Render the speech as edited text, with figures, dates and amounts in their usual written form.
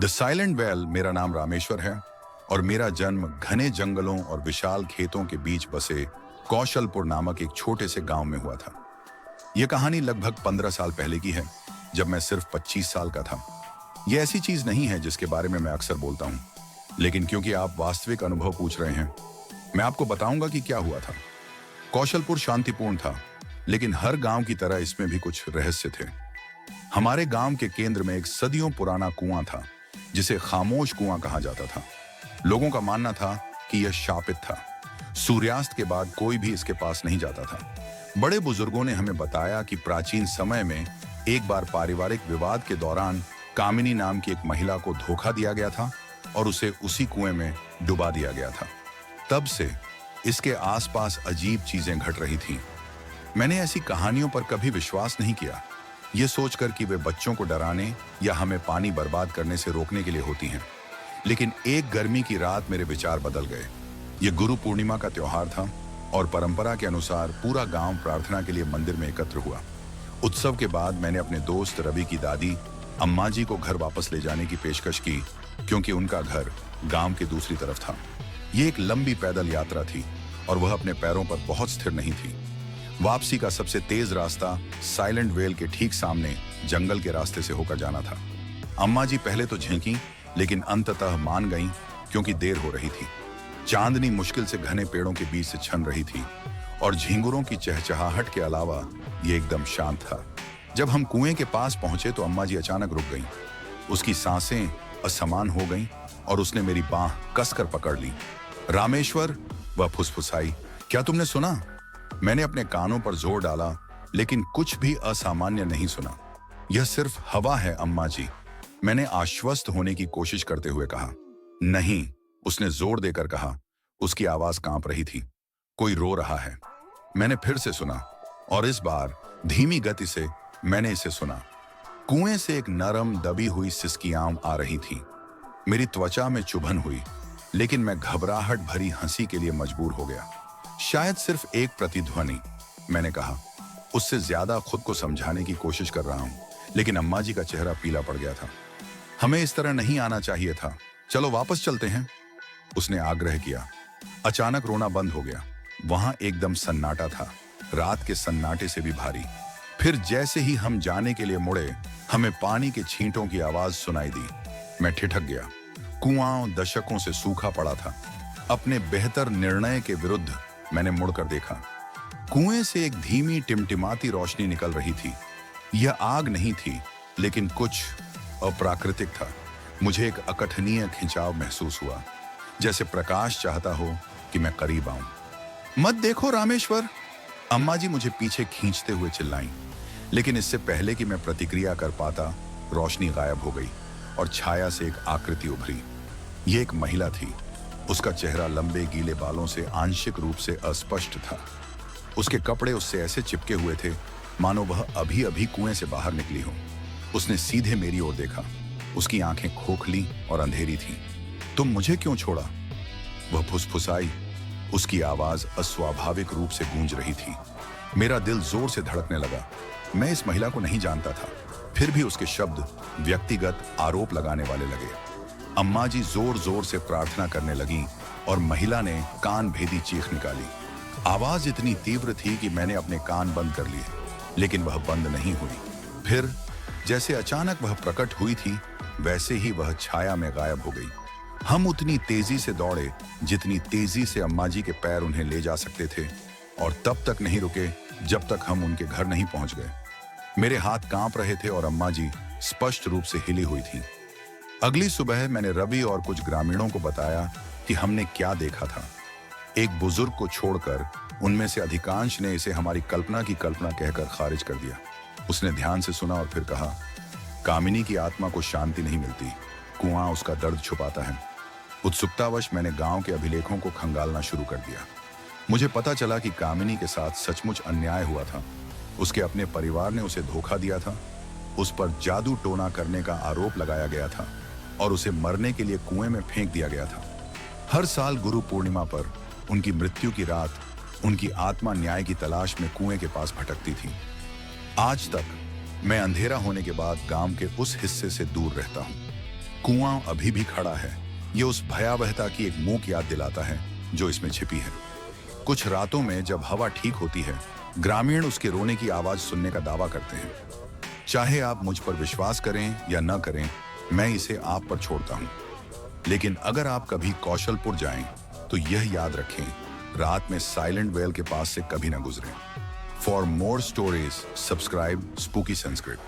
The silent well. मेरा नाम रामेश्वर है और मेरा जन्म घने जंगलों और विशाल खेतों के बीच बसे कौशलपुर नामक एक छोटे से गांव में हुआ था। यह कहानी लगभग 15 साल पहले की है, जब मैं सिर्फ 25 साल का था। यह ऐसी चीज नहीं है जिसके बारे में मैं अक्सर बोलता हूँ, लेकिन क्योंकि आप वास्तविक अनुभव पूछ रहे हैं, मैं आपको बताऊंगा कि क्या हुआ था। कौशलपुर शांतिपूर्ण था, लेकिन हर गांव की तरह इसमें भी कुछ रहस्य थे। हमारे गांव के केंद्र में एक सदियों पुराना कुआं था, जिसे खामोश कुआं कहा जाता था। लोगों का मानना था कि यह शापित था। सूर्यास्त के बाद कोई भी इसके पास नहीं जाता था। बड़े बुजुर्गों ने हमें बताया कि प्राचीन समय में एक बार पारिवारिक विवाद के दौरान कामिनी नाम की एक महिला को धोखा दिया गया था और उसे उसी कुएं में डुबा दिया गया था। तब से इसके आसपास अजीब चीजें घट रही थीं। मैंने ऐसी कहानियों पर कभी विश्वास नहीं किया, ये सोचकर कि वे बच्चों को डराने या हमें पानी बर्बाद करने से रोकने के लिए होती हैं। लेकिन एक गर्मी की रात मेरे विचार बदल गए। ये गुरु पूर्णिमा का त्योहार था और परंपरा के अनुसार पूरा गांव प्रार्थना के लिए मंदिर में एकत्र हुआ। उत्सव के बाद मैंने अपने दोस्त रवि की दादी अम्मा जी को घर वापस ले जाने की पेशकश की, क्योंकि उनका घर गांव के दूसरी तरफ था। ये एक लंबी पैदल यात्रा थी और वह अपने पैरों पर बहुत स्थिर नहीं थी। वापसी का सबसे तेज रास्ता साइलेंट वेल के ठीक सामने जंगल के रास्ते से होकर जाना था। अम्मा जी पहले तो झिंकी, लेकिन अंततः मान गईं, क्योंकि देर हो रही थी। चांदनी मुश्किल से घने पेड़ों के बीच से छन रही थी और झींगुरों की चहचहाहट के अलावा ये एकदम शांत था। जब हम कुएं के पास पहुंचे तो अम्मा जी अचानक रुक गईं। उसकी सांसें असमान हो गईं और उसने मेरी बांह कसकर पकड़ ली। रामेश्वर, वह फुसफुसाई, क्या तुमने सुना? मैंने अपने कानों पर जोर डाला, लेकिन कुछ भी असामान्य नहीं सुना। यह सिर्फ हवा है अम्मा जी, मैंने आश्वस्त होने की कोशिश करते हुए कहा। नहीं, उसने जोर देकर कहा। उसकी आवाज कांप रही थी। कोई रो रहा है। मैंने फिर से सुना और इस बार धीमी गति से मैंने इसे सुना। कुएं से एक नरम दबी हुई सिसकियां आ रही थी। मेरी त्वचा में चुभन हुई, लेकिन मैं घबराहट भरी हंसी के लिए मजबूर हो गया। शायद सिर्फ एक प्रतिध्वनि, मैंने कहा। उससे ज्यादा खुद को समझाने की कोशिश कर रहा हूं, लेकिन अम्मा जी का चेहरा पीला पड़ गया था। हमें इस तरह नहीं आना चाहिए था, चलो वापस चलते हैं, उसने आग्रह किया। अचानक रोना बंद हो गया। वहां एकदम सन्नाटा था, रात के सन्नाटे से भी भारी। फिर जैसे ही हम जाने के लिए मुड़े, हमें पानी के छींटों की आवाज सुनाई दी। मैं ठिठक गया। कुआं दशकों से सूखा पड़ा था। अपने बेहतर निर्णय के विरुद्ध मैंने मुड़कर देखा। कुएं से एक धीमी टिमटिमाती रोशनी निकल रही थी। यह आग नहीं थी, लेकिन कुछ अप्राकृतिक था। मुझे एक अकथनीय खिंचाव महसूस हुआ, जैसे प्रकाश चाहता हो कि मैं करीब आऊं। मत देखो रामेश्वर, अम्मा जी मुझे पीछे खींचते हुए चिल्लाईं। लेकिन इससे पहले कि मैं प्रतिक्रिया कर पाता, रोशनी गायब हो गई और छाया से एक आकृति उभरी। ये एक महिला थी। उसका चेहरा लंबे गीले बालों से आंशिक रूप से अस्पष्ट था। उसके कपड़े उससे ऐसे चिपके हुए थे मानो वह अभी अभी कुएं से बाहर निकली हो। उसने सीधे मेरी ओर देखा। उसकी आंखें खोखली और अंधेरी थीं। तुम मुझे क्यों छोड़ा? वह फुसफुसाई। उसकी आवाज अस्वाभाविक रूप से गूंज रही थी। मेरा दिल जोर से धड़कने लगा। मैं इस महिला को नहीं जानता था, फिर भी उसके शब्द व्यक्तिगत आरोप लगाने वाले लगे। अम्मा जी जोर जोर से प्रार्थना करने लगी और महिला ने कान भेदी चीख निकाली। आवाज इतनी तीव्र थी कि मैंने अपने कान बंद कर लिए, लेकिन वह बंद नहीं हुई। फिर जैसे अचानक वह प्रकट हुई थी, वैसे ही वह छाया में गायब हो गई। हम उतनी तेजी से दौड़े जितनी तेजी से अम्मा जी के पैर उन्हें ले जा सकते थे, और तब तक नहीं रुके जब तक हम उनके घर नहीं पहुंच गए। मेरे हाथ कांप रहे थे और अम्मा जी स्पष्ट रूप से हिली हुई थी। अगली सुबह मैंने रवि और कुछ ग्रामीणों को बताया कि हमने क्या देखा था। एक बुजुर्ग को छोड़कर उनमें से अधिकांश ने इसे हमारी कल्पना की कल्पना कहकर खारिज कर दिया। उसने ध्यान से सुना और फिर कहा, कामिनी की आत्मा को शांति नहीं मिलती, कुआं उसका दर्द छुपाता है। उत्सुकतावश मैंने गांव के अभिलेखों को खंगालना शुरू कर दिया। मुझे पता चला कि कामिनी के साथ सचमुच अन्याय हुआ था। उसके अपने परिवार ने उसे धोखा दिया था, उस पर जादू टोना करने का आरोप लगाया गया था और उसे मरने के लिए कुएं में फेंक दिया गया था। हर साल गुरु पूर्णिमा पर उनकी मृत्यु की रात उनकी आत्मा न्याय की तलाश में कुएं के पास भटकती थी। आज तक मैं अंधेरा होने के बाद गांव के उस हिस्से से दूर रहता हूं। कुआं अभी भी खड़ा है। ये उस भयावहता की एक मूक याद दिलाता है जो इसमें छिपी है। कुछ रातों में जब हवा ठीक होती है, ग्रामीण उसके रोने की आवाज सुनने का दावा करते हैं। चाहे आप मुझ पर विश्वास करें या न करें, मैं इसे आप पर छोड़ता हूं। लेकिन अगर आप कभी कौशलपुर जाएं, तो यह याद रखें, रात में साइलेंट वेल के पास से कभी ना गुजरें। For more stories, subscribe spooky Sanskrit.